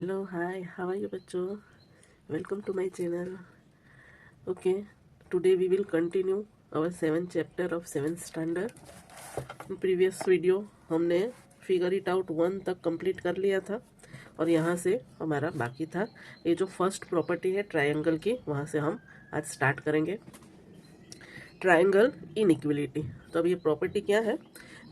Hello, hi, how are you, Bacho? Welcome to my channel. Okay, today we will continue our 7th chapter of 7th standard. In previous video हमने figure it out 1 तक complete कर लिया था और यहाँ से हमारा बाकी था ये जो फर्स्ट प्रॉपर्टी है ट्रायंगल की, वहाँ से हम आज स्टार्ट करेंगे। Triangle inequality. तो अब ये प्रॉपर्टी क्या है?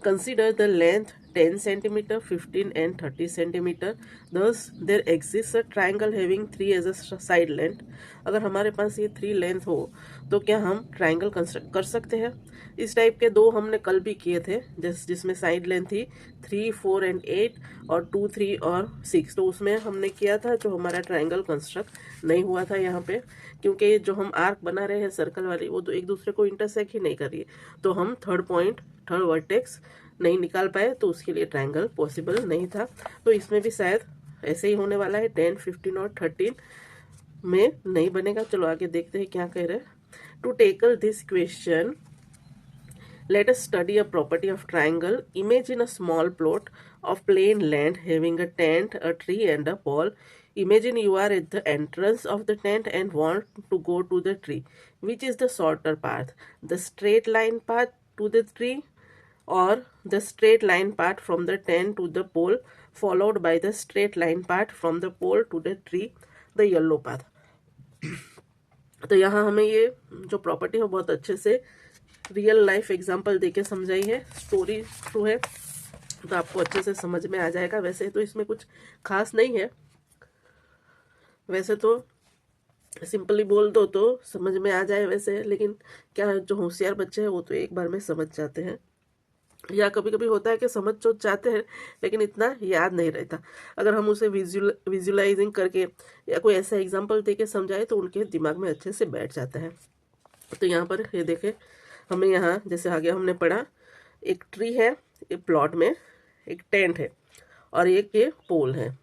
Consider the length 10 centimetre, 15 and 30 centimetre. Does there exist a triangle having 3 as a side length. अगर हमारे पास ये 3 लेंथ हो तो क्या हम ट्राइंगल कंस्ट्रक्ट कर सकते हैं? इस टाइप के दो हमने कल भी किए थे, जिसमें साइड लेंथ थी 3, 4 एंड 8 और 2, 3 और 6। तो उसमें हमने किया था जो हमारा ट्राइंगल कंस्ट्रक्ट नहीं हुआ था यहाँ पे, क्योंकि जो हम आर्क बना रहे हैं सर्कल वाली, वो तो एक दूसरे को इंटरसेक्ट ही नहीं कर रही है। तो हम थर्ड वर्टेक्स नहीं निकाल पाए, तो उसके लिए ट्रायंगल पॉसिबल नहीं था। तो इसमें भी शायद ऐसे ही होने वाला है, 10, 15 और 13 में नहीं बनेगा। चलो आगे देखते हैं क्या कह रहे हैं। To tackle this question, let us study a property of triangle. Imagine a small plot of plain land having a tent, a tree and a pole. Imagine you are at the entrance of the tent and want to go to the tree. Which is the shorter path? The straight line path to the tree or the straight line path from the tent to the pole, followed by the straight line path from the pole to the tree, the yellow path. तो यहाँ हमें ये जो property है बहुत अच्छे से real life example देके समझाई है, स्टोरी थ्रू है, तो आपको अच्छे से समझ में आ जाएगा। वैसे तो इसमें कुछ खास नहीं है, वैसे तो सिंपली बोल दो तो समझ में आ जाए वैसे, लेकिन क्या जो होशियार बच्चे हैं वो तो एक बार में समझ जाते हैं, या कभी कभी होता है कि समझ तो जाते हैं लेकिन इतना याद नहीं रहता। अगर हम उसे विजुलाइजिंग करके या कोई ऐसा एग्जांपल देके समझाए तो उनके दिमाग में अच्छे से बैठ जाता है। तो यहाँ पर ये देखें, हमें यहाँ जैसे आगे हमने पढ़ा, एक ट्री है, एक प्लॉट में एक टेंट है और एक ये पोल है।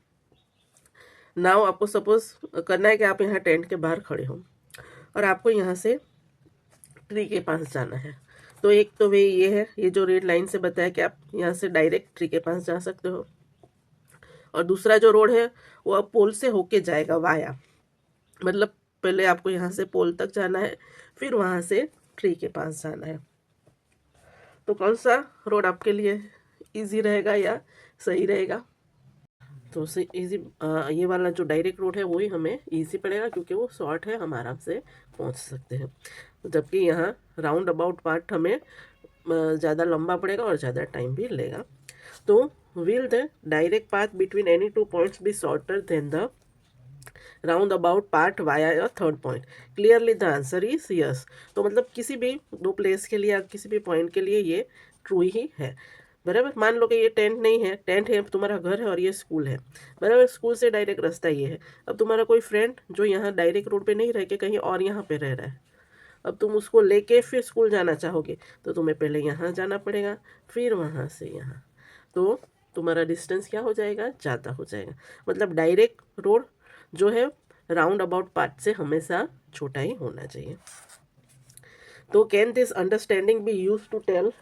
नाउ आपको सपोज करना है कि आप यहाँ टेंट के बाहर खड़े हो और आपको यहाँ से ट्री के पास जाना है। तो एक तो वे ये है, ये जो रेड लाइन से बताया कि आप यहाँ से डायरेक्ट ट्री के पास जा सकते हो, और दूसरा जो रोड है वो अब पोल से होके जाएगा वाया, मतलब पहले आपको यहाँ से पोल तक जाना है, फिर वहाँ से ट्री के पास जाना है। तो कौन सा रोड आपके लिए इजी रहेगा या सही रहेगा? तो उससे इजी ये वाला जो डायरेक्ट रोड है वही हमें इजी पड़ेगा, क्योंकि वो शॉर्ट है, हम आराम से पहुंच सकते हैं। जबकि यहाँ राउंड अबाउट पार्ट हमें ज़्यादा लंबा पड़ेगा और ज़्यादा टाइम भी लेगा। तो will the direct path between any two points B shorter than the round about part via your third point? Clearly the answer is yes. तो मतलब किसी भी दो प्लेस के लिए या किसी भी पॉइंट के लिए ये ट्रू ही है। बराबर, मान लो कि ये टेंट नहीं है, टेंट है तुम्हारा घर है और ये स्कूल है। बराबर, स्कूल से डायरेक्ट रास्ता ये है। अब तुम्हारा कोई फ्रेंड जो यहाँ डायरेक्ट रोड पे नहीं रह के कहीं और यहाँ पे रह रहा है, अब तुम उसको लेके फिर स्कूल जाना चाहोगे तो तुम्हें पहले यहाँ जाना पड़ेगा, फिर वहाँ से यहाँ। तो तुम्हारा डिस्टेंस क्या हो जाएगा? ज़्यादा हो जाएगा। मतलब डायरेक्ट रोड जो है राउंड अबाउट पार्ट से हमेशा छोटा ही होना चाहिए। तो can this understanding be use to tell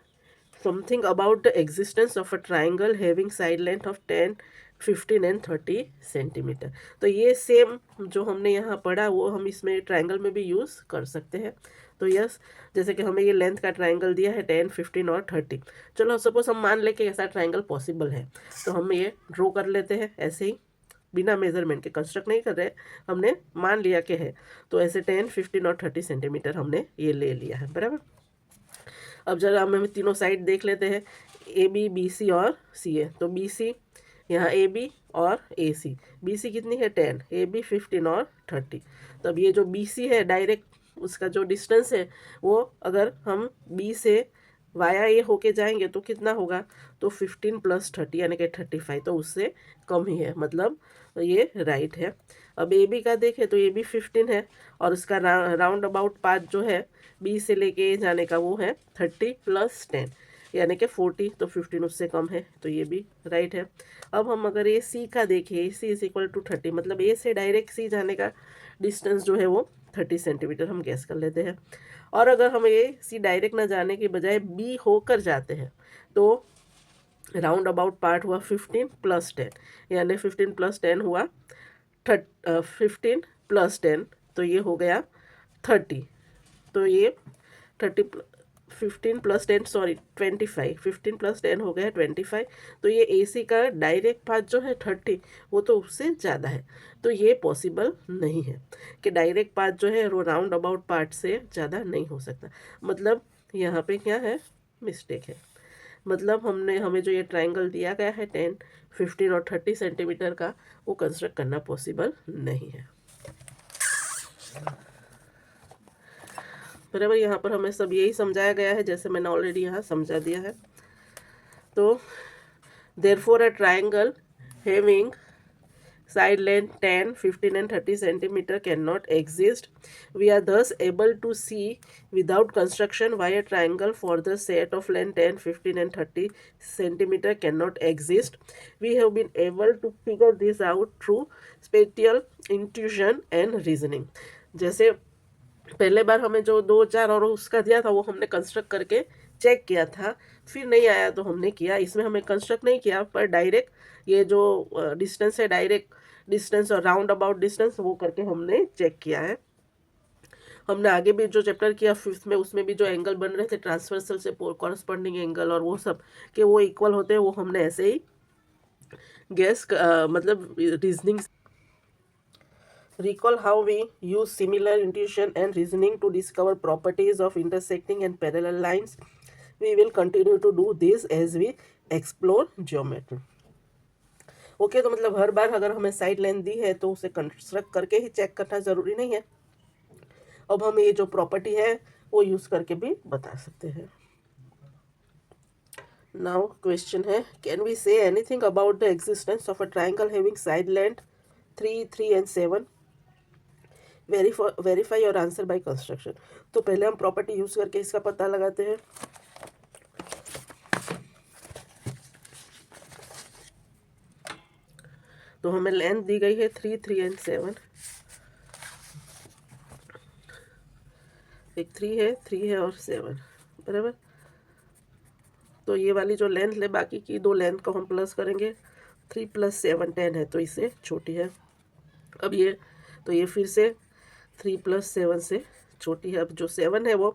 something about the existence of a triangle having side length of 10, 15 and 30 centimetre? तो ये सेम जो हमने यहाँ पढ़ा वो हम इसमें ट्राइंगल में भी यूज़ कर सकते हैं। तो यस, जैसे कि हमें ये लेंथ का ट्राइंगल दिया है 10, 15 और 30। चलो सपोज हम मान लें कि ऐसा ट्राइंगल पॉसिबल है, तो हम ये ड्रॉ कर लेते हैं ऐसे ही, बिना मेजरमेंट के, कंस्ट्रक्ट नहीं कर रहे, हमने मान लिया कि है। तो ऐसे 10, 15 और 30 सेंटीमीटर हमने ये ले लिया है। बराबर, अब जरा हम तीनों साइड देख लेते हैं, ए बी, बी सी और सी ए। तो बी सी, यहाँ ए बी और ए सी। बी सी कितनी है? 10, ए बी 15 और 30। तो अब ये जो बी सी है डायरेक्ट उसका जो डिस्टेंस है वो अगर हम बी से वाया ये होके जाएंगे तो कितना होगा? तो 15 + 30 यानी कि 35, तो उससे कम ही है, मतलब ये राइट है। अब ए बी का देखें तो ए बी 15 है और उसका राउंड अबाउट पाथ जो है बी से लेके ए जाने का वो है 30 + 10 यानी कि 40, तो 15 उससे कम है, तो ये भी राइट है। अब हम अगर ए सी का देखें, ए सी इज इक्वल टू 30, मतलब ए से डायरेक्ट सी जाने का डिस्टेंस जो है वो 30 सेंटीमीटर हम गैस कर लेते हैं। और अगर हम ए सी डायरेक्ट ना जाने के बजाय बी होकर जाते हैं तो राउंड अबाउट पार्ट हुआ 15 प्लस 10, यानी 15 प्लस 10 हुआ 15 प्लस 10, तो ये हो गया 30। तो ये 30 15 प्लस 10 सॉरी 25, 15 प्लस 10 हो गया 25। तो ये AC का डायरेक्ट पाथ जो है 30, वो तो उससे ज़्यादा है। तो ये पॉसिबल नहीं है कि डायरेक्ट पाथ जो है वो राउंड अबाउट पार्ट से ज़्यादा नहीं हो सकता। मतलब यहाँ पे क्या है, मिस्टेक है। मतलब हमें जो ये ट्राइंगल दिया गया है 10, 15 और 30 सेंटीमीटर का, वो कंस्ट्रक्ट करना पॉसिबल नहीं है। बराबर, यहाँ पर हमें सब यही समझाया गया है जैसे मैंने ऑलरेडी यहाँ समझा दिया है। तो therefore a triangle having side length 10, 15 and 30 centimeter cannot exist. We are thus able to see without construction why a triangle for the set of length 10, 15 and 30 centimeter cannot exist. We have been able to figure this out through spatial intuition and reasoning. जैसे पहले बार हमें जो 2, 4 और उसका दिया था वो हमने कंस्ट्रक्ट करके चेक किया था, फिर नहीं आया तो हमने किया, इसमें हमें कंस्ट्रक्ट नहीं किया पर डायरेक्ट ये जो डिस्टेंस है, डायरेक्ट डिस्टेंस और राउंड अबाउट डिस्टेंस, वो करके हमने चेक किया है। हमने आगे भी जो चैप्टर किया 5th में, उसमें भी जो एंगल बन रहे थे ट्रांसवर्सल से कॉरस्पॉन्डिंग एंगल और वो सब कि वो इक्वल होते हैं, वो हमने ऐसे ही गैस मतलब reasoning. Recall how we use similar intuition and reasoning to discover properties of intersecting and parallel lines. We will continue to do this as we explore geometry. Okay, तो मतलब हर बार अगर हमें साइड लाइन दी है तो उसे construct करके ही check करना ज़रूरी नहीं है। अब हम ये जो प्रॉपर्टी है वो यूज़ करके भी बता सकते हैं। नाउ क्वेश्चन है, can we say anything about the existence of a triangle having side length 3, 3 and 7? Verify your answer by construction. तो पहले हम प्रॉपर्टी यूज करके इसका पता लगाते हैं। तो हमें लेंथ दी गई है 3, 3 and 7। एक 3 है और 7, बराबर। तो ये वाली जो लेंथ है, बाकी की 2 लेंथ को हम प्लस करेंगे। 3 + 7 10 है, तो इससे छोटी है। अब ये तो ये फिर से 3 + 7 से छोटी है। अब जो 7 है वो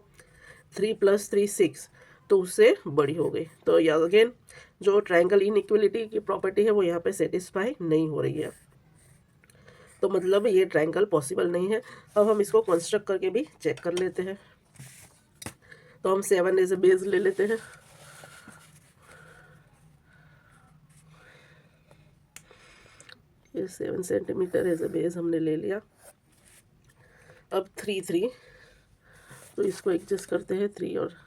3 + 3 6, तो उससे बड़ी हो गई। तो अगेन जो ट्रायंगल इनइक्वलिटी की प्रॉपर्टी है वो यहाँ पे सेटिस्फाई नहीं हो रही है, तो मतलब ये ट्रायंगल पॉसिबल नहीं है। अब हम इसको कंस्ट्रक्ट करके भी चेक कर लेते हैं। तो हम 7 एज ए बेस ले लेते हैं। ये 7 सेंटीमीटर एज ए बेस हमने ले लिया। अब 3, 3, तो इसको एडजस्ट करते हैं 3 और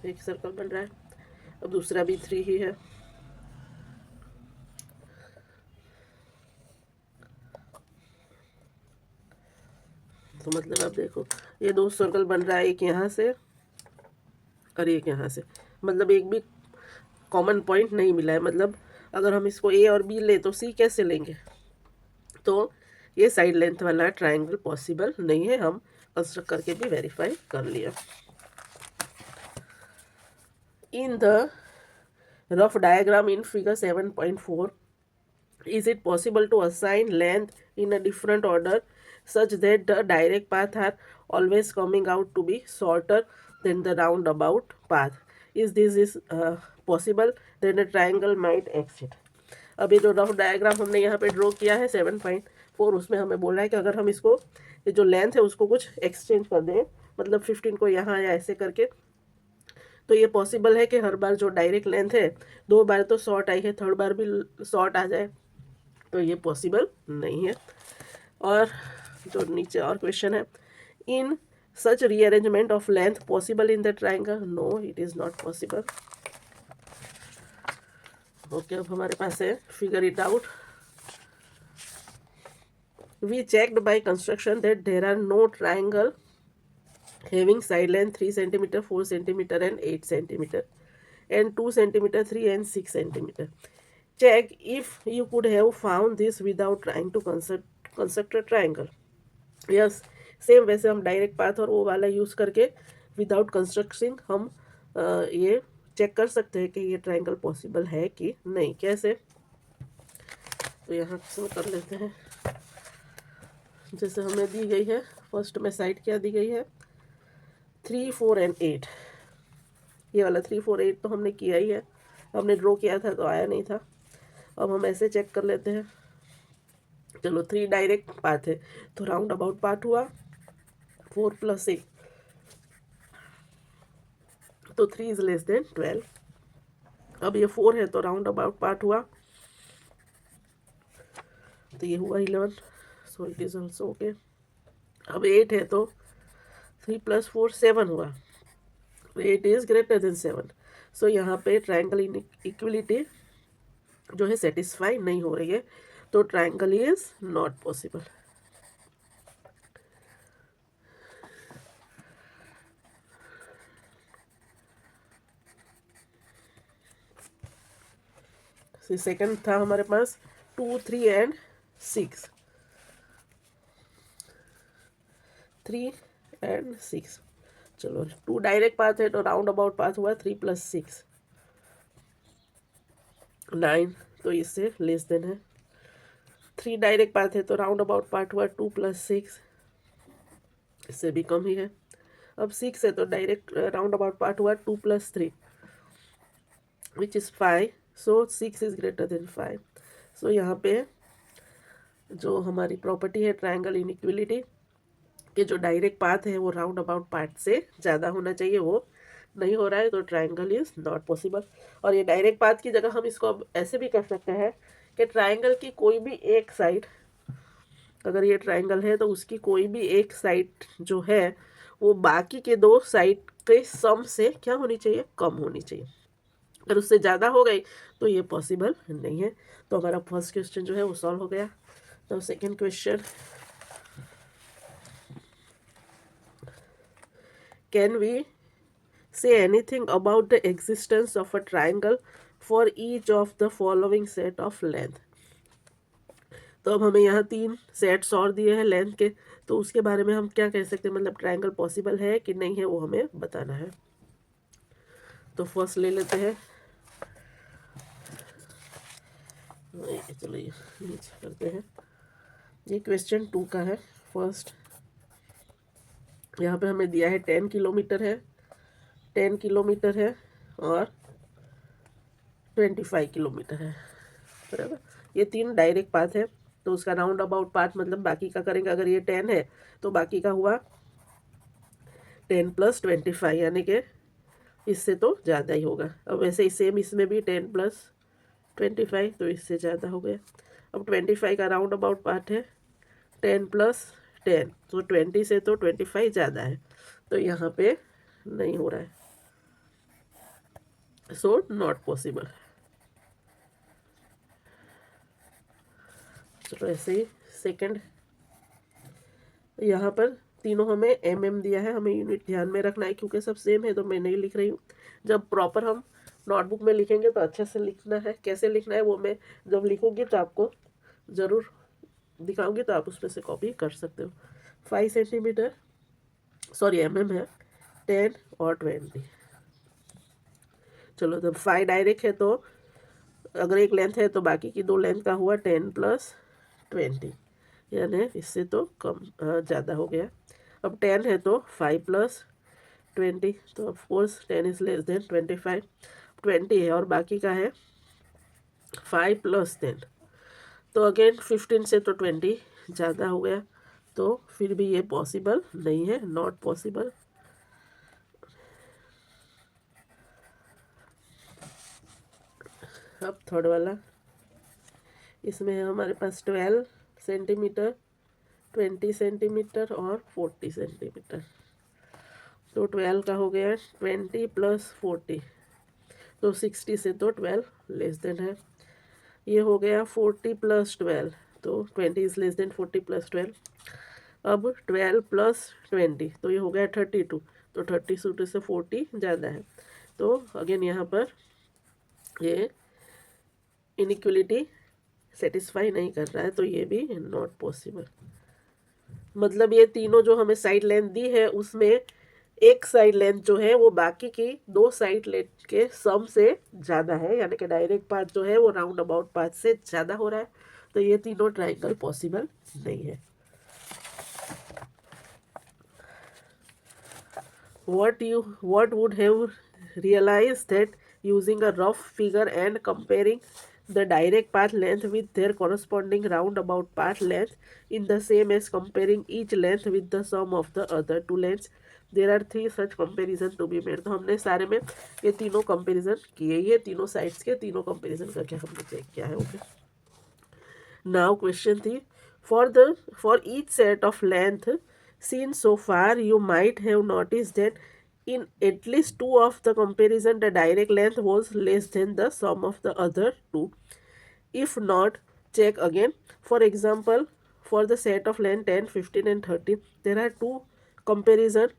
एक सर्कल बन रहा है। अब दूसरा भी 3 ही है। तो मतलब आप देखो ये 2 सर्कल बन रहा है, एक यहाँ से और एक यहाँ से, मतलब एक भी कॉमन पॉइंट नहीं मिला है। मतलब अगर हम इसको ए और बी ले तो सी कैसे लेंगे? तो ये साइड लेंथ वाला ट्रायंगल पॉसिबल नहीं है। हम कंस्ट्रक्ट करके भी वेरीफाई कर लिया। In the rough diagram in figure 7.4, is it possible to assign length in a different order such that the direct path are always coming out to be shorter than the roundabout path? Is this possible? Then a triangle might exist. अब ये जो rough diagram हमने यहाँ पे draw किया है 7.4, उसमें हमें बोला है कि अगर हम इसको ये जो लेंथ है उसको कुछ एक्सचेंज कर दें, मतलब 15 को यहाँ या ऐसे करके, तो ये पॉसिबल है कि हर बार जो डायरेक्ट लेंथ है 2 बार तो शॉर्ट आई है, थर्ड बार भी शॉर्ट आ जाए, तो ये पॉसिबल नहीं है। और जो नीचे और क्वेश्चन है, in such rearrangement of length possible in the triangle? No, it is not possible. Okay, अब हमारे पास है figure it out. We checked by construction that there are no triangle having side length 3 centimeter, 4 centimeter and 8 centimeter, and 2 centimeter, 3 and 6 centimeter. Check if you could have found this without trying to construct a triangle. Yes same वैसे हम direct path और वो वाला use करके without constructing हम ये check कर सकते हैं कि ये ट्रायंगल पॉसिबल है कि नहीं. कैसे? तो यहाँ से कर लेते हैं. जैसे हमें दी गई है फर्स्ट में साइड क्या दी गई है 3, 4 एंड 8. ये वाला 3, 4, 8 तो हमने किया ही है, हमने ड्रॉ किया था तो आया नहीं था. अब हम ऐसे चेक कर लेते हैं. चलो 3 डायरेक्ट पाथ है तो राउंड अबाउट पाथ हुआ 4 + 8 तो 3 इज लेस देन 12. अब ये 4 है तो राउंड अबाउट पार्ट हुआ तो ये हुआ 11. So it is also okay. अब 8 है तो 3 + 4 7 हुआ. 8 इज ग्रेटर देन 7. सो यहाँ पे ट्रायंगल इक्विलिटी जो है सेटिस्फाई नहीं हो रही है, तो triangle is not possible. Second था हमारे पास 2, 3 एंड 6. 3 एंड 6. चलो 2 डायरेक्ट पाथ है तो राउंड अबाउट पाथ हुआ 3 + 6 9, तो इससे लेस देन है. 3 डायरेक्ट पाथ है तो राउंड अबाउट पार्ट हुआ 2 + 6, इससे भी कम ही है. अब 6 है तो डायरेक्ट राउंड अबाउट पार्ट हुआ 2 + 3 which is 5. So 6 is greater then 5. सो यहाँ पे जो हमारी प्रॉपर्टी है ट्रायंगल इनइक्विलिटी कि जो डायरेक्ट पाथ है वो राउंड अबाउट पार्ट से ज़्यादा होना चाहिए, वो नहीं हो रहा है, तो ट्रायंगल इज नॉट पॉसिबल. और ये डायरेक्ट पाथ की जगह हम इसको अब ऐसे भी कर सकते हैं कि ट्रायंगल की कोई भी एक साइड, अगर ये ट्रायंगल है तो उसकी कोई भी एक साइड जो है वो बाकी के 2 साइड के सम से क्या होनी चाहिए, कम होनी चाहिए. अगर उससे ज़्यादा हो गई तो ये पॉसिबल नहीं है. तो हमारा फर्स्ट क्वेश्चन जो है वो सॉल्व हो गया. तो second question, can we say anything about the existence of a triangle for each of the following set of length. तो अब हमें यहाँ 3 सेट्स और दिए हैं लेंथ के, तो उसके बारे में हम क्या कह सकते हैं, मतलब ट्रायंगल पॉसिबल है कि नहीं है वो हमें बताना है. तो फर्स्ट ले लेते हैं. चलो ये नीचे करते हैं. ये क्वेश्चन 2 का है. फर्स्ट यहाँ पे हमें दिया है 10 किलोमीटर है, 10 किलोमीटर है और 25 किलोमीटर है, बराबर. ये 3 डायरेक्ट पाथ है तो उसका राउंड अबाउट पाथ मतलब बाकी का करेंगे. अगर ये 10 है तो बाकी का हुआ 10 + 25, यानी कि इससे तो ज़्यादा ही होगा. अब वैसे ही सेम इसमें भी 10 + 25 तो इससे ज़्यादा हो गया. अब 25 का राउंड अबाउट पाथ है 10 + 10, तो 20 से तो 25 ज़्यादा है, तो यहाँ पे नहीं हो रहा है. So not possible. चलो ऐसे ही सेकंड, यहाँ पर तीनों हमें mm दिया है, हमें यूनिट ध्यान में रखना है क्योंकि सब सेम है तो मैं नहीं लिख रही हूँ. जब प्रॉपर हम नोटबुक में लिखेंगे तो अच्छे से लिखना है. कैसे लिखना है वो मैं जब लिखूँगी तो आपको ज़रूर दिखाऊंगी, तो आप उसमें से कॉपी कर सकते हो. 5 सेंटीमीटर सॉरी mm है 10 और 20. चलो जब 5 डायरेक्ट है तो अगर एक लेंथ है तो बाकी की 2 लेंथ का हुआ 10 + 20, यानी इससे तो कम ज़्यादा हो गया. अब 10 है तो 5 + 20, तो ऑफकोर्स 10 इज लेस देन 25. 20 है और बाकी का है 5 + 10, तो अगेन 15 से तो 20 ज़्यादा हो गया, तो फिर भी ये पॉसिबल नहीं है, नॉट पॉसिबल. अब थर्ड वाला, इसमें है हमारे पास 12 सेंटीमीटर, 20 सेंटीमीटर और 40 सेंटीमीटर. तो 12 का हो गया 20 + 40, तो 60 से तो 12 लेस देन है. ये हो गया 40 + 12, तो 20 इज लेस देन 40 + 12. अब 12 प्लस 20 तो ये हो गया 32, तो 32 से 40 ज़्यादा है, तो अगेन यहाँ पर ये इनइक्वलिटी सेटिस्फाई नहीं कर रहा है, तो ये भी नॉट पॉसिबल। मतलब ये तीनों जो हमें साइड लेंथ दी है उसमें एक साइड लेंथ जो है वो बाकी की दो साइड लेंथ के सम से ज़्यादा है, यानी कि डायरेक्ट पाथ जो है वो राउंड अबाउट पाथ से ज़्यादा हो रहा है, तो ये तीनों ट्राइंगल पॉसिबल नहीं है। what would have realized that using a rough figure and comparing the direct path length with their corresponding roundabout path length in the same as comparing each length with the sum of the other two lengths, there are three such comparison to be made। तो हमने सारे में ये तीनों comparison किए, ये तीनों sides के तीनों कंपैरिजन करके हमने चेक किया है। ओके, नाउ क्वेश्चन थी for each set of length seen so far, you might have noticed that in at least two of the comparison the direct length was less than the sum of the other two. If not, check again. For example, for the set of length 10, 15 and 30, there are two comparison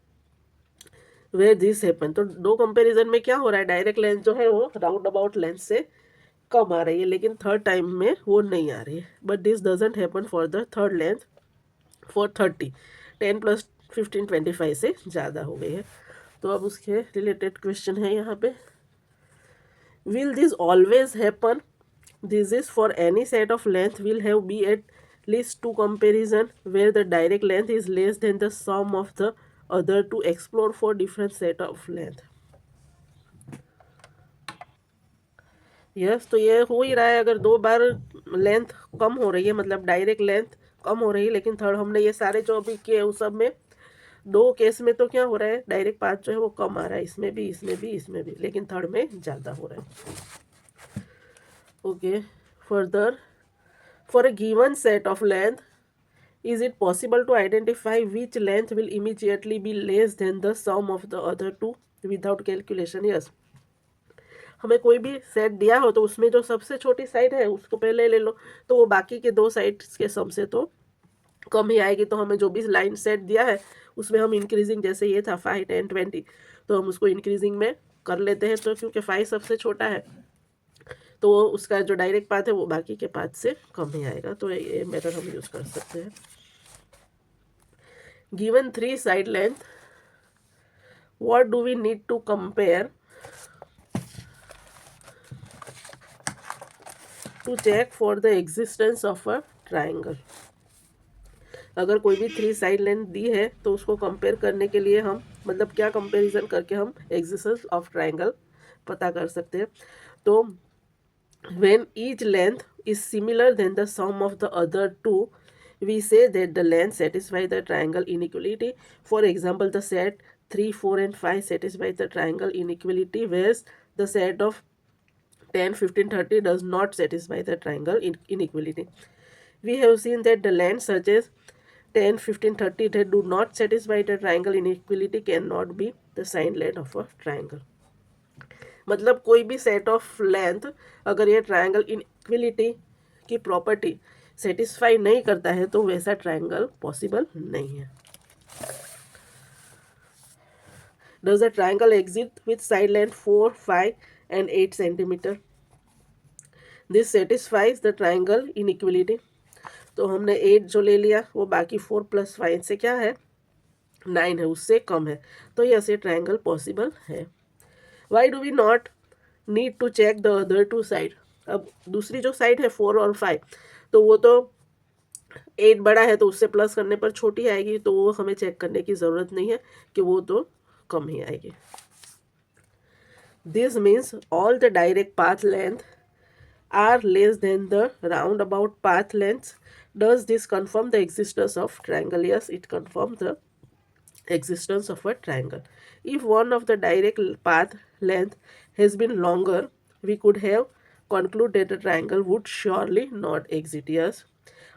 where this happen। तो दो comparison में क्या हो रहा है, direct length जो है वो राउंड अबाउट लेंथ से कम आ रही है, लेकिन थर्ड टाइम में वो नहीं आ रही है। But this doesn't happen for the third length for 30, 10 plus 15 25 से ज़्यादा हो गई है। तो अब उसके रिलेटेड क्वेश्चन है यहाँ पे, will this always happen? This is for any set of length will have be at least two comparison where the direct length is less than the sum of the other two explore for different set of length. Yes, तो ये हो ही रहा है। अगर दो बार length कम हो रही है, मतलब डायरेक्ट लेंथ कम हो रही है, लेकिन थर्ड हमने ये सारे जो अभी किए उस सब में दो केस में तो क्या हो रहा है, डायरेक्ट पाथ जो है वो कम आ रहा है, इसमें भी इसमें भी इसमें भी, लेकिन थर्ड में ज़्यादा हो रहा है। Okay, further for a given set of length is it possible to identify which length will immediately be less than the sum of the other two without calculation? Yes, हमें कोई भी सेट दिया हो तो उसमें जो सबसे छोटी साइड है उसको पहले ले लो, तो वो बाकी के दो साइड्स के सम से तो कम ही आएगी। तो हमें जो भी लाइन सेट दिया है उसमें हम इंक्रीजिंग, जैसे ये था 5, 10, 20, तो हम उसको इंक्रीजिंग में कर लेते हैं। तो क्योंकि 5 सबसे छोटा है तो उसका जो डायरेक्ट पाथ है वो बाकी के पाथ से कम ही आएगा, तो ये मेथड हम यूज़ कर सकते हैं। Given 3 side length, what do we need to compare to check for the existence of a triangle? अगर कोई भी 3 साइड लेंथ दी है तो उसको कंपेयर करने के लिए हम, मतलब क्या कंपैरिजन करके हम एग्जिस्टेंस ऑफ ट्राइंगल पता कर सकते हैं। तो when each length is similar than the sum of the other two, we say that the length satisfy the triangle inequality. For example, the set 3, 4 and 5 satisfy the triangle inequality, whereas the set of 10, 15, 30 does not satisfy the triangle inequality. We have seen that the lengths such as 10, 15, 30 that do not satisfy the triangle inequality cannot be the sine length of a triangle. मतलब कोई भी set of length अगर ये triangle inequality की property satisfy नहीं करता है तो वैसा ट्राइंगल पॉसिबल नहीं है। Does a triangle exist with side length 4, 5 and 8 centimetre? This satisfies the triangle inequality. तो हमने 8 जो ले लिया वो बाकी 4 + 5 से क्या है, 9 है, उससे कम है, तो ये ऐसे ट्राइंगल पॉसिबल है। Why do we not need to check the other two side? अब दूसरी जो साइड है 4 और 5, तो वो तो 8 बड़ा है तो उससे प्लस करने पर छोटी आएगी, तो वो हमें चेक करने की ज़रूरत नहीं है कि वो तो कम ही आएगी। This means all the direct path length are less than the roundabout path lengths. Does this confirm the existence of triangle? Yes, it confirms the existence of a triangle. If one of the direct path length has been longer, we could have concluded that the triangle would surely not exist. Yes,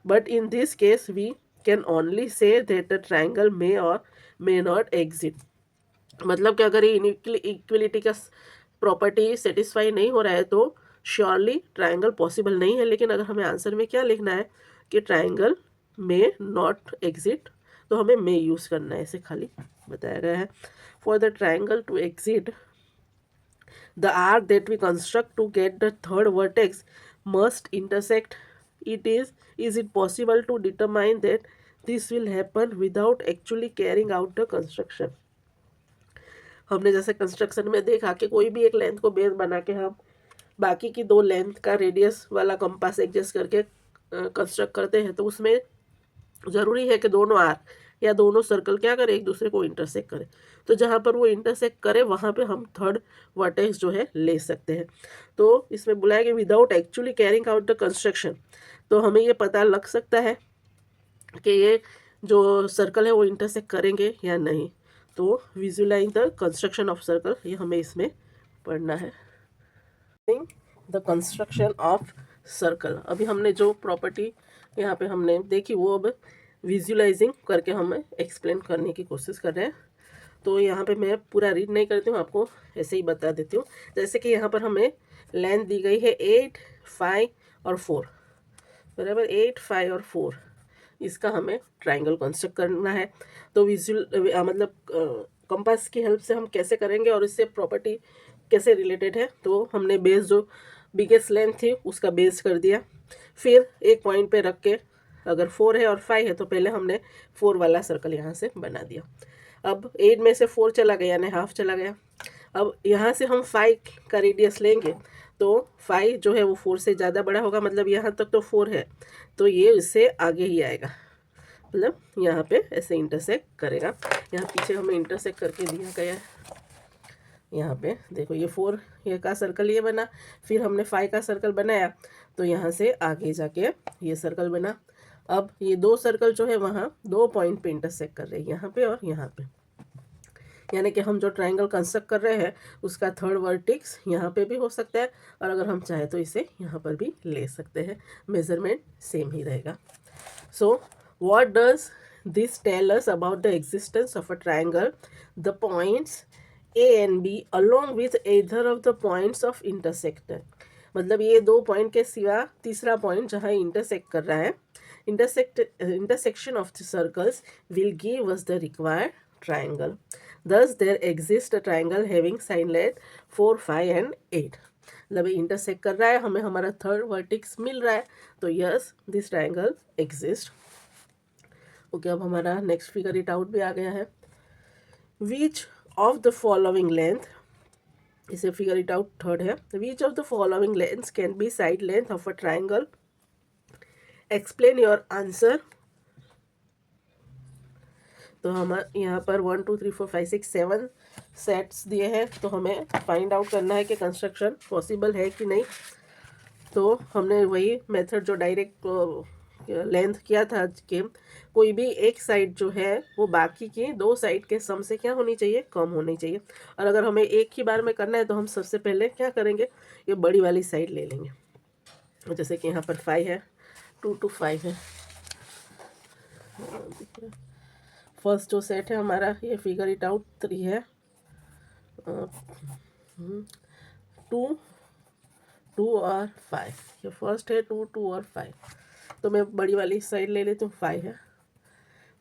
but in this case we can only say that the triangle may or may not exist. मतलब कि अगर ये equality का property satisfy नहीं हो रहा है तो श्योरली ट्राइंगल पॉसिबल नहीं है। लेकिन अगर हमें आंसर में क्या लिखना है कि ट्राइंगल में नॉट एग्जिस्ट, तो हमें मे यूज़ करना है, ऐसे खाली बताया गया है. For the triangle to exist the arc that we construct to get the third vertex must intersect is it possible to determine that this will happen without actually carrying out the construction. हमने जैसे construction में देखा कि कोई भी एक length को base बना के हम बाकी की दो लेंथ का रेडियस वाला कंपास एडजस्ट करके कंस्ट्रक्ट करते हैं, तो उसमें ज़रूरी है कि दोनों आर्क या दोनों सर्कल क्या करें, एक दूसरे को इंटरसेक्ट करें. तो जहाँ पर वो इंटरसेक्ट करे वहाँ पे हम थर्ड वर्टेक्स जो है ले सकते हैं. तो इसमें बुलाया कि without actually carrying out the construction, तो हमें ये पता लग सकता है कि ये जो सर्कल है वो इंटरसेक्ट करेंगे या नहीं. तो visualise the construction of circle, ये हमें इसमें पढ़ना है. द कंस्ट्रक्शन ऑफ सर्कल, अभी हमने जो प्रॉपर्टी यहाँ पे हमने देखी वो अब विजुलाइजिंग करके हमें एक्सप्लेन करने की कोशिश कर रहे हैं. तो यहाँ पे मैं पूरा रीड नहीं करती हूँ, आपको ऐसे ही बता देती हूँ. जैसे कि यहाँ पर हमें लेंथ दी गई है 8, 5 और 4, बराबर 8, 5 और 4. इसका हमें ट्राइंगल कंस्ट्रक्ट करना है. तो विजुअल मतलब कंपास की हेल्प से हम कैसे करेंगे और इससे प्रॉपर्टी कैसे रिलेटेड है. तो हमने बेस जो बिगेस्ट लेंथ थी उसका बेस कर दिया, फिर एक पॉइंट पे रख के अगर 4 है और 5 है तो पहले हमने 4 वाला सर्कल यहाँ से बना दिया. अब 8 में से 4 चला गया यानी हाफ चला गया. अब यहाँ से हम 5 का रेडियस लेंगे तो 5 जो है वो 4 से ज़्यादा बड़ा होगा, मतलब यहाँ तक तो 4 है तो ये इससे आगे ही आएगा, मतलब यहाँ पे ऐसे इंटरसेक्ट करेगा. यहाँ पीछे हमें इंटरसेक्ट करके दिया गया है. यहाँ पे देखो ये 4 ये का सर्कल ये बना, फिर हमने 5 का सर्कल बनाया तो यहाँ से आगे जाके ये सर्कल बना. अब ये दो सर्कल जो है वहाँ 2 पॉइंट पे इंटरसेक्ट कर रहे हैं, यहाँ पे और यहाँ पे. यानी कि हम जो ट्राइंगल कंस्ट्रक्ट कर रहे हैं उसका थर्ड वर्टेक्स यहाँ पे भी हो सकता है, और अगर हम चाहे तो इसे यहाँ पर भी ले सकते हैं. मेजरमेंट सेम ही रहेगा. So what does this tell us about the existence of a triangle. The points A and B along with either of the points of intersection, मतलब ये दो पॉइंट के सिवा तीसरा पॉइंट जहाँ इंटरसेक्ट कर रहा है, intersection of the circles will give us the required triangle. Thus there exists a triangle having side length 4, 5 and 8. मतलब इंटरसेक्ट कर रहा है, हमें हमारा थर्ड वर्टेक्स मिल रहा है, तो yes this triangle exist. Okay, अब हमारा नेक्स्ट फिगर इट आउट भी आ गया है. Which of the following length, इसे फिगर इट आउट थर्ड है. Which of the following lengths can be side length of a triangle? Explain your answer. तो हम यहाँ पर 1 2 3 4 5 6 7 सेट्स दिए हैं, तो हमें फाइंड आउट करना है कि कंस्ट्रक्शन पॉसिबल है कि नहीं. तो हमने वही मेथड जो डायरेक्ट लेंथ किया था कि कोई भी एक साइड जो है वो बाकी की दो साइड के सम से क्या होनी चाहिए, कम होनी चाहिए. और अगर हमें एक ही बार में करना है तो हम सबसे पहले क्या करेंगे, ये बड़ी वाली साइड ले लेंगे. जैसे कि यहाँ पर 5 है, 2 to 5 है. फर्स्ट जो सेट है हमारा ये फिगर इट आउट 3 है. 2 2 और 5, ये फर्स्ट है 2 2 और 5. तो मैं बड़ी वाली साइड ले लेती हूँ, 5 है.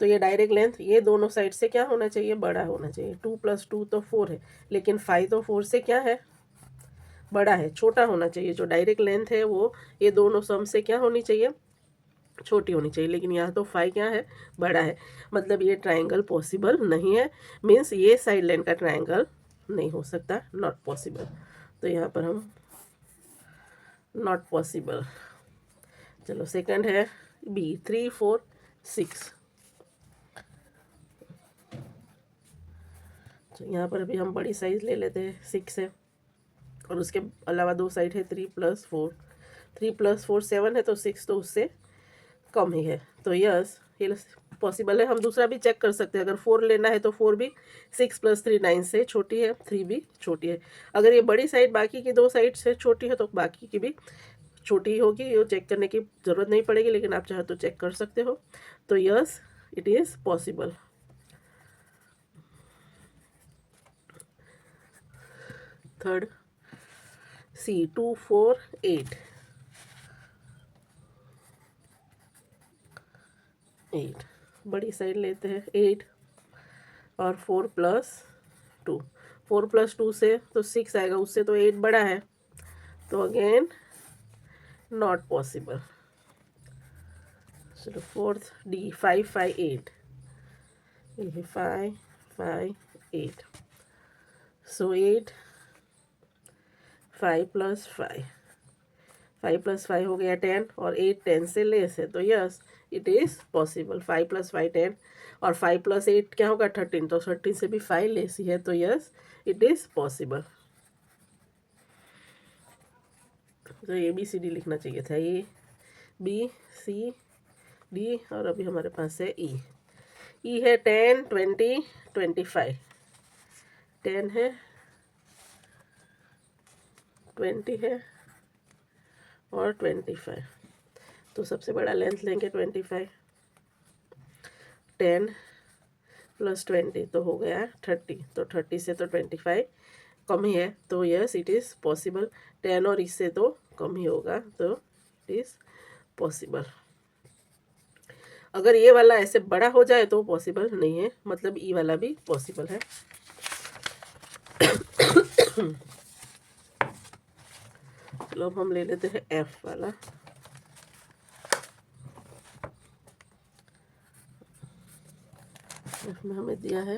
तो ये डायरेक्ट लेंथ ये दोनों साइड से क्या होना चाहिए, बड़ा होना चाहिए. 2 + 2 तो 4 है, लेकिन 5 तो 4 से क्या है, बड़ा है, छोटा होना चाहिए. जो डायरेक्ट लेंथ है वो ये दोनों सम से क्या होनी चाहिए, छोटी होनी चाहिए. लेकिन यहाँ तो 5 क्या है, बड़ा है, मतलब ये ट्राइंगल पॉसिबल नहीं है. मीन्स ये साइड लेंथ का ट्राइंगल नहीं हो सकता, नॉट पॉसिबल. तो यहाँ पर हम नॉट पॉसिबल. चलो सेकंड है बी, 3 4 6. तो यहाँ पर अभी हम बड़ी साइज ले लेते हैं, 6 है, और उसके अलावा दो साइड है 3 + 4. 3 + 4 7 है, तो 6 तो उससे कम ही है. तो यस ये पॉसिबल है. हम दूसरा भी चेक कर सकते हैं, अगर 4 लेना है तो 4 भी 6 + 3 9 से छोटी है, 3 भी छोटी है. अगर ये बड़ी साइड बाकी की दो साइड से छोटी है तो बाकी की भी छोटी ही होगी. ये चेक करने की ज़रूरत नहीं पड़ेगी, लेकिन आप चाहे तो चेक कर सकते हो. तो yes it is possible. Third C, 2 4 8. बड़ी साइड लेते हैं 8 और 4+2, 4+2 से तो 6 आएगा, उससे तो 8 बड़ा है, तो अगेन नॉट पॉसिबल। चलो फोर्थ डी 5, 5, 8, ये 5, 5, 8, सो 8, 5+5, 5+5 हो गया 10 और 8 10 से लेस है, तो यस इट इज़ पॉसिबल। 5+5 10 और 5+8 क्या होगा 13, तो 13 से भी 5 लेस ही है, तो यस इट इज़ पॉसिबल। तो ABCD लिखना चाहिए था, ABCD और अभी हमारे पास है E है 10, 20, 25, 10 है, 20 है और 25, तो सबसे बड़ा लेंथ लेंगे 25, 10 + 20 तो हो गया 30, तो 30 से तो 25 कम ही है, तो यस इट इज़ पॉसिबल। 10 और इससे तो कम ही होगा, तो इट इज़ पॉसिबल। अगर ये वाला ऐसे बड़ा हो जाए तो पॉसिबल नहीं है, मतलब ई वाला भी पॉसिबल है। चलो अब हम ले लेते हैं एफ वाला। एफ में हमें दिया है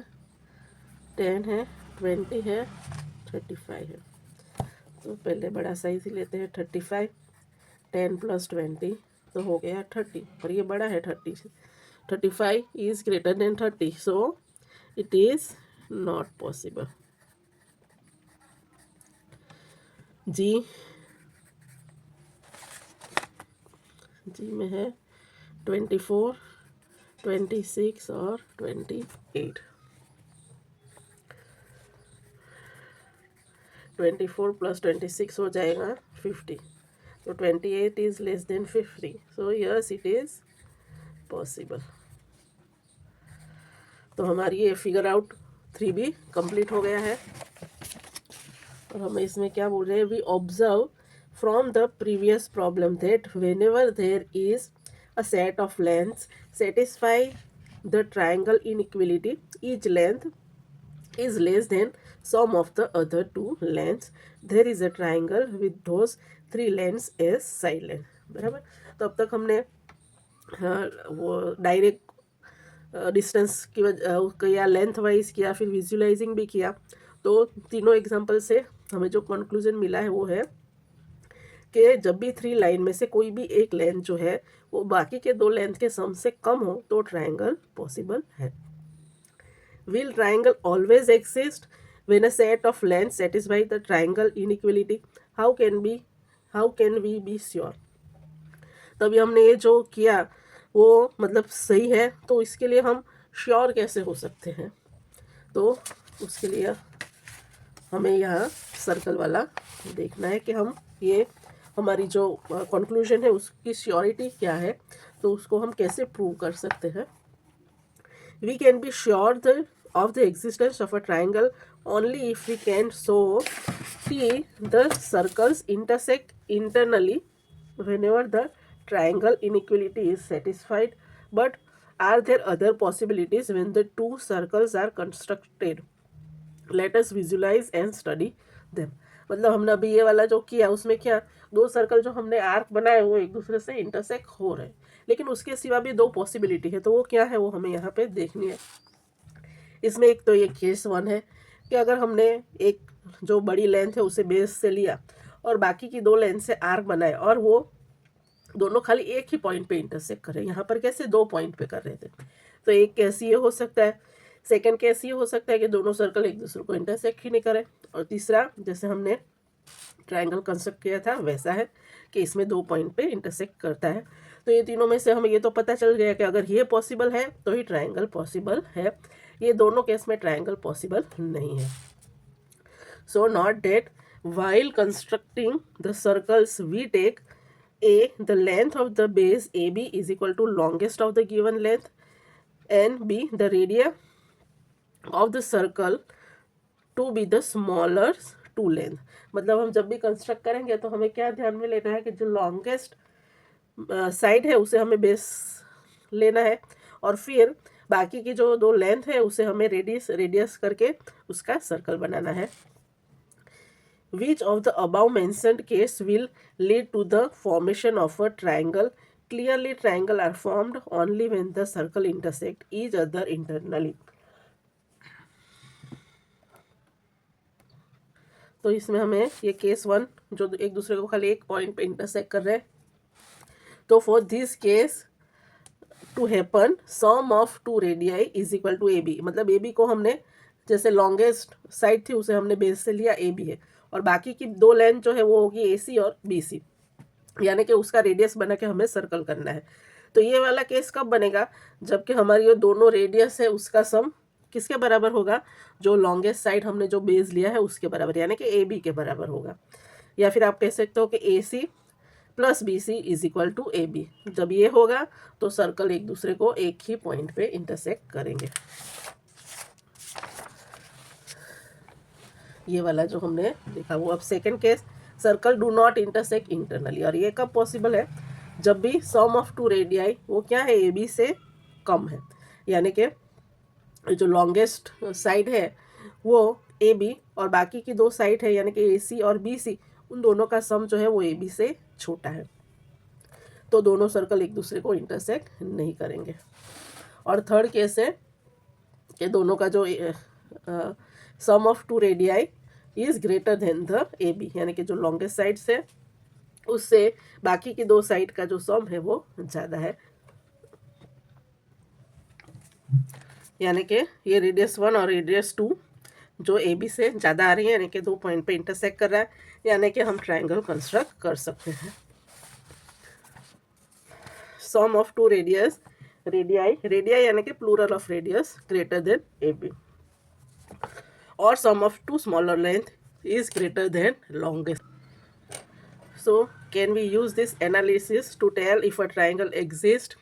10 है, 20 है, 35 है, तो पहले बड़ा साइज ही लेते हैं 35, 10 + 20 तो हो गया 30, और ये बड़ा है 30 से, 35 is greater than 30, so it is not possible. जी में है 24, 26 और 28, 24 + 26 हो जाएगा 50, तो 28 is less then 50, so yes it is possible. तो हमारी ये फिगर आउट 3B कंप्लीट हो गया है। और हमें इसमें क्या बोल रहे हैं, we observe from the previous problem that whenever there is a set of lengths satisfy the triangle inequality, each length is less than sum of the other two lengths, there is a triangle with those 3 lengths as side length। बराबर, तो अब तक हमने वो direct distance की किया, length wise किया, फिर विजुलाइजिंग भी किया। तो तीनों एग्जांपल से हमें जो कंक्लूजन मिला है वो है कि जब भी 3 लाइन में से कोई भी एक लेंथ जो है वो बाकी के 2 लेंथ के सम से कम हो तो ट्रायंगल पॉसिबल है। Will triangle always exist when a set of lengths satisfy the triangle inequality? How can we be sure? तभी हमने ये जो किया वो मतलब सही है, तो इसके लिए हम श्योर कैसे हो सकते हैं? तो उसके लिए हमें यहाँ सर्कल वाला देखना है कि हम ये हमारी जो कंक्लूजन है उसकी श्योरिटी क्या है, तो उसको हम कैसे प्रूव कर सकते हैं। We can be sure of the existence of a triangle only if we can show the circles intersect internally whenever the triangle inequality is satisfied. But are there other possibilities when the two circles are constructed? Let us visualize and study them। मतलब हमने अभी ये वाला जो किया उसमें क्या, 2 circle जो हमने आर्क बनाए वो एक दूसरे से इंटरसेक्ट हो रहे हैं, लेकिन उसके सिवा भी 2 पॉसिबिलिटी है, तो वो क्या है वो हमें यहाँ पे देखनी है। इसमें एक तो ये केस 1 है कि अगर हमने एक जो बड़ी लेंथ है उसे बेस से लिया और बाकी की 2 लेंथ से आर्क बनाए और वो दोनों खाली एक ही पॉइंट पे इंटरसेक्ट कर रहे हैं। यहाँ पर कैसे 2 पॉइंट पे कर रहे थे, तो एक केस ये हो सकता है। सेकेंड केस ये हो सकता है कि दोनों सर्कल एक दूसरे को इंटरसेक्ट ही नहीं करें। और तीसरा, जैसे हमने ट्रायंगल कंस्ट्रक्ट किया था वैसा है कि इसमें 2 पॉइंट पे इंटरसेक्ट करता है। तो ये तीनों में से हमें ये तो पता चल गया कि अगर ये पॉसिबल है तो ही ट्रायंगल पॉसिबल है। ये दोनों केस में ट्रायंगल पॉसिबल नहीं है। So note that while constructing the circles we take a the length of the base AB is equal to longest of the given length and B the radius of the circle to be the smaller two length। मतलब हम जब भी construct करेंगे तो हमें क्या ध्यान में लेना है कि जो लॉन्गेस्ट साइड है उसे हमें बेस लेना है और फिर बाकी की जो दो लेंथ है उसे हमें रेडियस करके उसका सर्कल बनाना है. Which of the above mentioned case will lead to the formation of a triangle? Clearly, triangle are formed only when the circle intersect each other internally. तो इसमें हमें ये केस 1 जो एक दूसरे को खाली एक पॉइंट पे इंटरसेक्ट कर रहे हैं, तो for this case to happen sum of two radii is equal to A B. मतलब ए बी को हमने जैसे लॉन्गेस्ट साइड थी उसे हमने बेस से लिया ए बी है, और बाकी की दो लेंथ जो है वो होगी ए सी और बी सी, यानी कि उसका रेडियस बना के हमें सर्कल करना है. तो ये वाला केस कब बनेगा? जबकि हमारी जो दोनों रेडियस है उसका सम किसके बराबर होगा? जो लॉन्गेस्ट साइड हमने जो बेस लिया है उसके बराबर, यानी कि ए बी के बराबर होगा. या फिर आप कह सकते हो कि A C plus B C is equal to A B. जब ये होगा तो सर्कल एक दूसरे को एक ही पॉइंट पे इंटरसेक्ट करेंगे. ये वाला जो हमने देखा वो. अब second case, circle do not intersect internally. और ये कब पॉसिबल है? जब भी सम ऑफ टू रेडियाई वो क्या है? ए बी से कम है, यानी कि जो लॉन्गेस्ट साइड है वो ए बी और बाकी की दो साइड है यानी कि ए सी और बी सी, उन दोनों का सम जो है वो ए बी से छोटा है. तो दोनों सर्कल एक दूसरे को इंटरसेक्ट नहीं करेंगे. और थर्ड केस है कि दोनों का जो sum of two radii is greater than the A B, यानी कि जो लॉन्गेस्ट साइड से उससे बाकी की दो साइड का जो सम है वो ज़्यादा है. यानी कि ये रेडियस 1 और रेडियस 2 जो ए बी से ज़्यादा आ रही है, यानी कि दो पॉइंट पे इंटरसेक्ट कर रहा है, यानी कि हम ट्राइंगल कंस्ट्रक्ट कर सकते हैं. सम ऑफ टू रेडियाई यानी कि plural of radius greater than A B, और sum of two smaller length is greater than longest. So can we use this analysis to tell if a triangle exists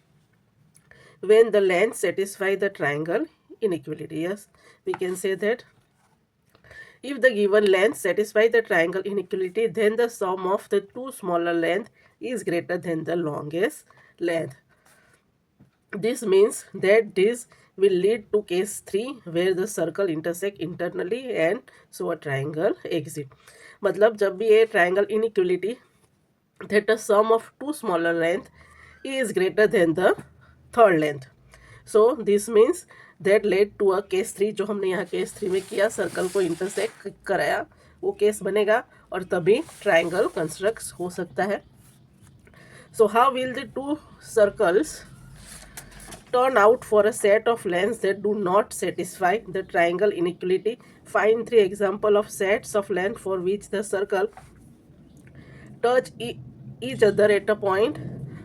when the lengths satisfy the triangle inequality? Yes, we can say that if the given lengths satisfy the triangle inequality, then the sum of the two smaller length is greater than the longest length. This means that this will lead to case 3 where the circle intersect internally and so a triangle exists. मतलब जब भी ये triangle inequality that the sum of two smaller length is greater than the third length. So this means that led to a case 3. जो हमने यहाँ case 3 में किया, circle को इंटरसेक्ट कराया, वो केस बनेगा और तभी ट्राइंगल कंस्ट्रक्ट हो सकता है. So how will the two circles turn out for a set of lengths that do not satisfy the triangle inequality? Find 3 examples of sets of length for which the circle touch each other at a point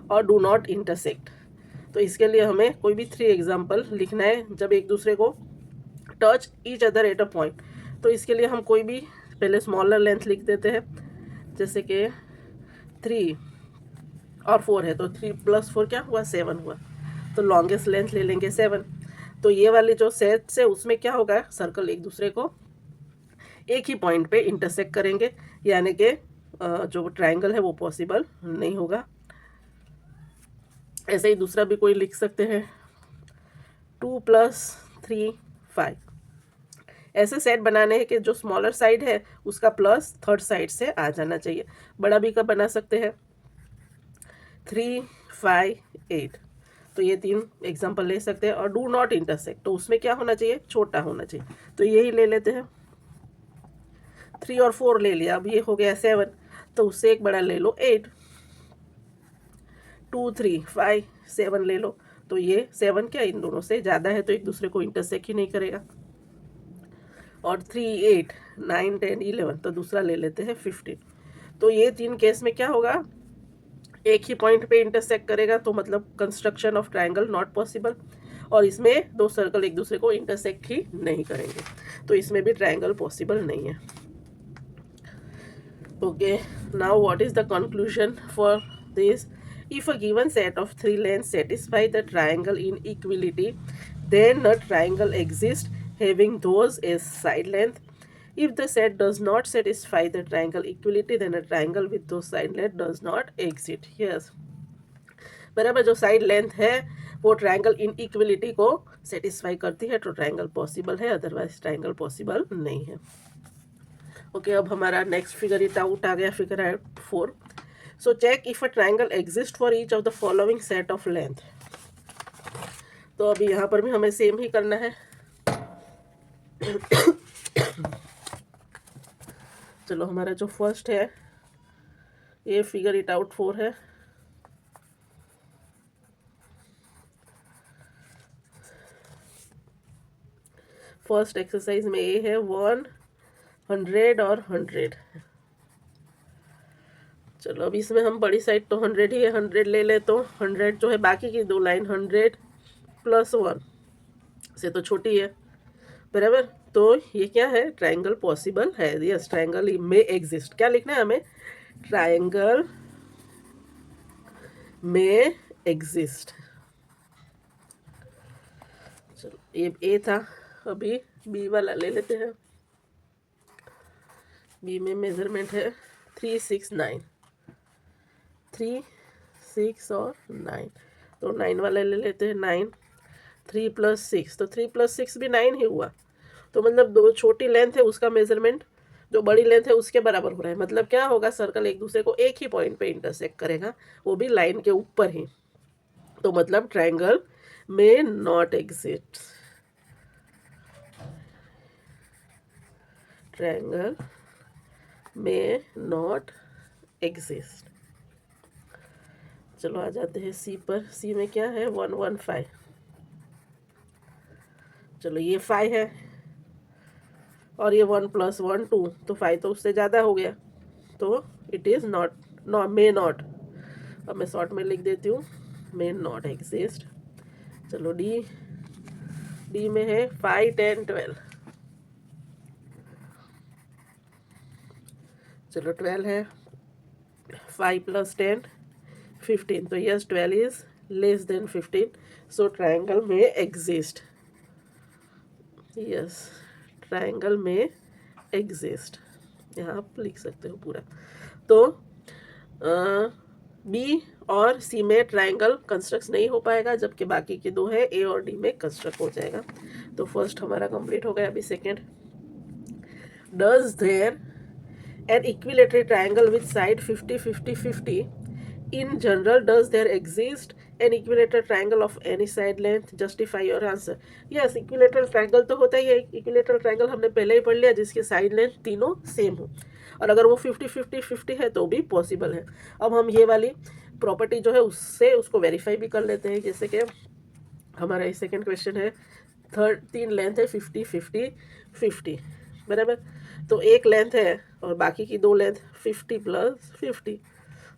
or do not intersect. तो इसके लिए हमें कोई भी 3 example लिखना है जब एक दूसरे को touch each other at a point. तो इसके लिए हम कोई भी पहले स्मॉलर लेंथ लिख देते हैं, जैसे कि 3 और 4 है तो 3 + 4 क्या हुआ? 7 हुआ. तो लॉन्गेस्ट लेंथ ले लेंगे 7. तो ये वाले जो सेट्स है उसमें क्या होगा? सर्कल एक दूसरे को एक ही पॉइंट पे इंटरसेक्ट करेंगे, यानी कि जो ट्राइंगल है वो पॉसिबल नहीं होगा. ऐसे ही दूसरा भी कोई लिख सकते हैं, 2 + 3 5. ऐसे सेट बनाने हैं कि जो स्मॉलर साइड है उसका प्लस थर्ड साइड से आ जाना चाहिए. बड़ा भी का बना सकते हैं 3 5 8. तो ये 3 एग्जांपल ले सकते हैं. और डू नॉट इंटरसेक्ट, तो उसमें क्या होना चाहिए? छोटा होना चाहिए. तो यही ले लेते हैं. 3 और 4 ले लिया, अब ये हो गया 7, तो उससे एक बड़ा ले लो 8. 2 3 5 7 ले लो, तो ये 7 क्या इन दोनों से ज़्यादा है तो एक दूसरे को इंटरसेक्ट ही नहीं करेगा. और 3 8 9 10 11, तो दूसरा ले लेते हैं 15. तो ये 3 केस में क्या होगा? एक ही पॉइंट पे इंटरसेक्ट करेगा, तो मतलब construction of triangle not possible. और इसमें दो सर्कल एक दूसरे को इंटरसेक्ट ही नहीं करेंगे, तो इसमें भी ट्राइंगल पॉसिबल नहीं है. Okay, now what is the conclusion for this? If a given set of 3 lengths satisfy the triangle inequality, then a triangle exists having those as side length. If the set does not satisfy the triangle equality, then a triangle with those side length does not exist. Yes, बराबर जो side length है वो triangle inequality को satisfy करती है तो triangle possible है, otherwise triangle possible नहीं है। ओके, अब हमारा नेक्स्ट फिगर इट आउट आ गया, figure out 4। So check if a triangle exist for each of the following set of length. तो अभी यहाँ पर भी हमें सेम ही करना है। चलो, हमारा जो फर्स्ट है ये फिगर इट आउट 4 है। फर्स्ट एक्सरसाइज में ये है 100 और 100। चलो, अब इसमें हम बड़ी साइड तो 100 ही है, 100 ले ले तो 100 जो है बाकी की दो लाइन 100 + 1 से तो छोटी है, बराबर। तो ये क्या है, ट्रायंगल पॉसिबल है। यस, ट्रायंगल में एग्जिस्ट। क्या लिखना है हमें, ट्रायंगल में एग्जिस्ट। चलो, ये ए था, अभी बी वाला ले लेते हैं। बी में मेजरमेंट है 3, 6, 9, 3, 6 और 9, तो 9 वाला ले लेते हैं। 9, 3 + 6, तो 3 + 6 भी 9 ही हुआ। तो मतलब दो छोटी लेंथ है उसका मेजरमेंट जो बड़ी लेंथ है उसके बराबर हो रहा है। मतलब क्या होगा, सर्कल एक दूसरे को एक ही पॉइंट पे इंटरसेक्ट करेगा, वो भी लाइन के ऊपर ही। तो मतलब ट्रायंगल में नॉट एग्जिस्ट, ट्रायंगल में नॉट एग्जिस्ट। चलो, आ जाते हैं सी पर। सी में क्या है, 1, 1, 5। चलो, ये 5 है और ये 1 + 1 2, तो 5 तो उससे ज़्यादा हो गया, तो it is not, may not. अब मैं शॉर्ट में लिख देती हूँ, मे नॉट एग्जिस्ट। चलो, डी में है 5, 10, 12। चलो, 12 है, 5 + 10 15, तो yes 12 is less then 15, so triangle में एग्जिस्ट। यस, ट्रायंगल में एग्जिस्ट, यहाँ आप लिख सकते हो पूरा। तो बी और सी में ट्रायंगल कंस्ट्रक्ट नहीं हो पाएगा, जबकि बाकी के दो है ए और डी में कंस्ट्रक्ट हो जाएगा। तो फर्स्ट हमारा कंप्लीट हो गया। अभी second, does there an equilateral triangle with side 50, 50, 50 in general, does there exist an equilateral triangle of any side length? Justify your answer. Yes, equilateral triangle तो होता ही है। equilateral triangle हमने पहले ही पढ़ लिया, जिसकी साइड लेंथ तीनों सेम हो, और अगर वो 50, 50, 50 है तो भी पॉसिबल है। अब हम ये वाली प्रॉपर्टी जो है उससे उसको वेरीफाई भी कर लेते हैं। जैसे कि हमारा ये सेकेंड क्वेश्चन है, तीन लेंथ है 50, 50, 50, बराबर। तो एक लेंथ है और बाकी की दो लेंथ 50 + 50,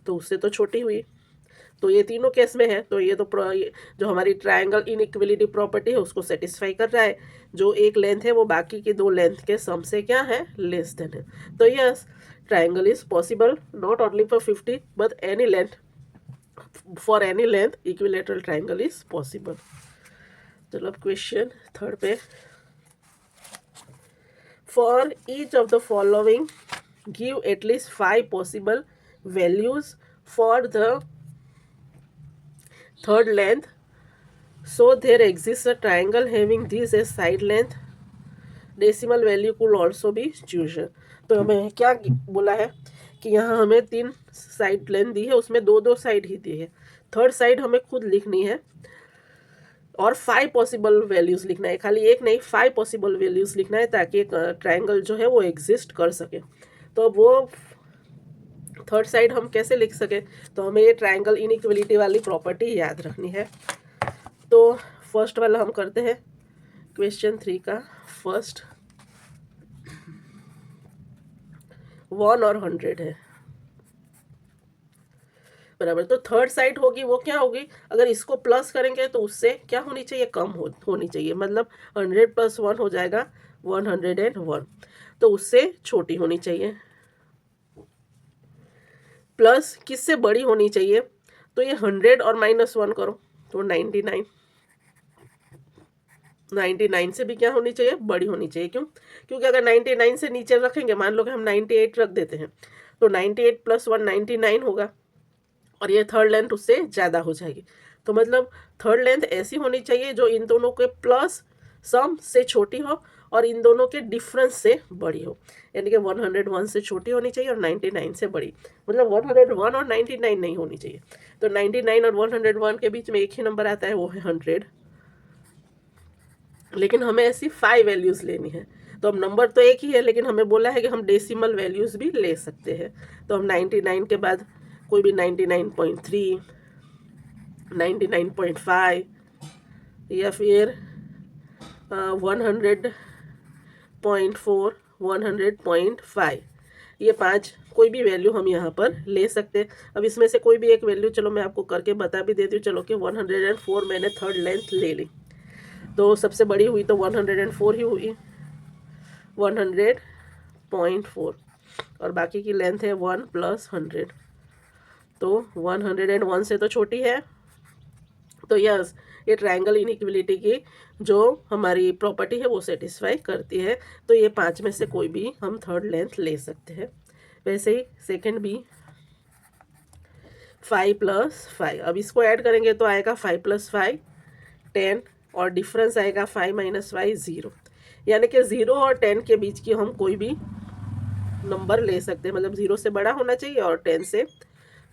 तो उससे तो छोटी हुई। तो ये तीनों केस में है, तो ये तो जो हमारी ट्रायंगल इनइक्वलिटी प्रॉपर्टी है उसको सेटिस्फाई कर रहा है। जो एक लेंथ है वो बाकी की दो लेंथ के सम से क्या है, लेस देन है। तो yes, triangle is possible not only for 50 but any length, for any length equilateral triangle is possible. चलो, अब क्वेश्चन थर्ड पे, for each of the following give at least 5 possible values for the third length, so there exists a triangle having this as side length, decimal value could also be chosen। तो हमें क्या बोला है कि यहाँ हमें 3 side length दी है, उसमें 2-2 साइड ही दी है। थर्ड साइड हमें खुद लिखनी है और 5 पॉसिबल वैल्यूज लिखना है, खाली एक नहीं 5 पॉसिबल वैल्यूज लिखना है, ताकि एक ट्रायंगल जो है वो एग्जिस्ट कर सके। तो वो थर्ड साइड हम कैसे लिख सके, तो हमें ये ट्रायंगल इनइक्वलिटी वाली प्रॉपर्टी याद रखनी है। तो फर्स्ट वाला हम करते हैं, क्वेश्चन 3 का फर्स्ट, 1 और 100 है, बराबर। तो थर्ड साइड होगी वो क्या होगी, अगर इसको प्लस करेंगे तो उससे क्या होनी चाहिए, कम होनी चाहिए। मतलब 100 + 1 हो जाएगा 101, तो उससे छोटी होनी चाहिए। प्लस किससे बड़ी होनी चाहिए, तो ये 100 और -1 करो तो 99, 99 से भी क्या होनी चाहिए, बड़ी होनी चाहिए। क्यों, क्योंकि अगर 99 से नीचे रखेंगे, मान लो कि हम 98 रख देते हैं, तो 98 + 1 99 होगा, और ये थर्ड लेंथ उससे ज़्यादा हो जाएगी। तो मतलब थर्ड लेंथ ऐसी होनी चाहिए जो इन दोनों के प्लस सम से छोटी हो और इन दोनों के डिफरेंस से बड़ी हो, यानी कि 101 से छोटी होनी चाहिए और 99 से बड़ी, मतलब 101 और 99 नहीं होनी चाहिए। तो 99 और 101 के बीच में एक ही नंबर आता है, वो है 100, लेकिन हमें ऐसी 5 वैल्यूज़ लेनी है। तो अब नंबर तो एक ही है, लेकिन हमें बोला है कि हम डेसिमल वैल्यूज़ भी ले सकते हैं। तो हम 99 के बाद कोई भी 99.3, 99.5 या फिर 100.4, 100.5, ये 5 कोई भी वैल्यू हम यहाँ पर ले सकते हैं। अब इसमें से कोई भी एक वैल्यू चलो मैं आपको करके बता भी देती हूँ। चलो कि 104 मैंने थर्ड लेंथ ले ली, तो सबसे बड़ी हुई तो 104 ही हुई, 100.4, और बाकी की लेंथ है 1 + 100, तो 101 से तो छोटी है। तो यस, ये ट्रायंगल इनइक्वलिटी की जो हमारी प्रॉपर्टी है वो सेटिस्फाई करती है। तो ये 5 में से कोई भी हम थर्ड लेंथ ले सकते हैं। वैसे ही सेकंड भी 5 + 5, अब इसको ऐड करेंगे तो आएगा 5 + 5 10, और डिफरेंस आएगा 5 - 5 0, यानी कि 0 और 10 के बीच की हम कोई भी नंबर ले सकते हैं, मतलब 0 से बड़ा होना चाहिए और 10 से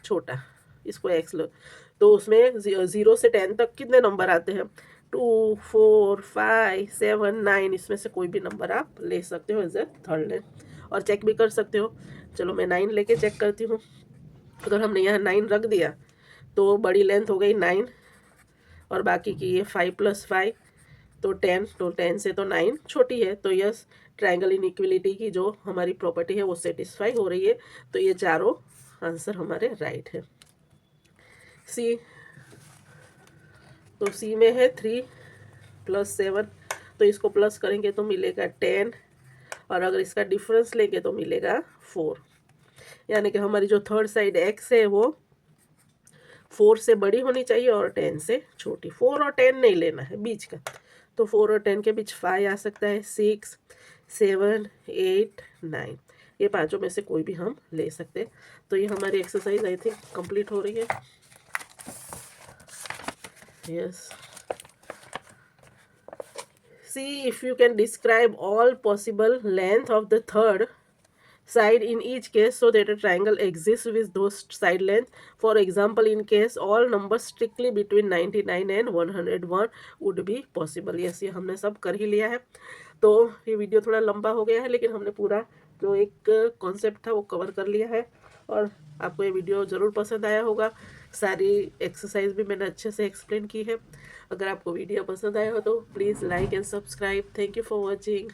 छोटा। इसको एक्स लो, तो उसमें 0 से 10 तक कितने नंबर आते हैं, 2 4 5 7 9, इसमें से कोई भी नंबर आप ले सकते हो एज ए थर्ड लेंथ, और चेक भी कर सकते हो। चलो मैं 9 लेके चेक करती हूँ। अगर हमने यहाँ 9 रख दिया तो बड़ी लेंथ हो गई 9, और बाकी की ये 5 + 5 तो 10, तो 10 से तो 9 छोटी है। तो यस, ट्रायंगल इनइक्वलिटी की जो हमारी प्रॉपर्टी है वो सेटिस्फाई हो रही है। तो ये चारों आंसर हमारे राइट है। सी, तो सी में है 3 + 7, तो इसको प्लस करेंगे तो मिलेगा 10, और अगर इसका डिफरेंस लेंगे तो मिलेगा 4, यानी कि हमारी जो थर्ड साइड एक्स है वो 4 से बड़ी होनी चाहिए और 10 से छोटी। 4 और 10 नहीं लेना है बीच का, तो 4 और 10 के बीच 5 आ सकता है, 6 7 8 9, ये पांचों में से कोई भी हम ले सकते हैं। तो ये हमारी एक्सरसाइज आई थिंक कंप्लीट हो रही है। Yes, see if you can describe all possible length of the third side in each case so that a triangle exists with those side length. For example, in case all numbers strictly between 99 and 101 would be possible. yes, ये हमने सब कर ही लिया है। तो ये video थोड़ा लंबा हो गया है, लेकिन हमने पूरा जो एक कॉन्सेप्ट था वो कवर कर लिया है, और आपको ये वीडियो ज़रूर पसंद आया होगा। सारी एक्सरसाइज भी मैंने अच्छे से एक्सप्लेन की है। अगर आपको वीडियो पसंद आया हो तो please like and subscribe. Thank you for watching.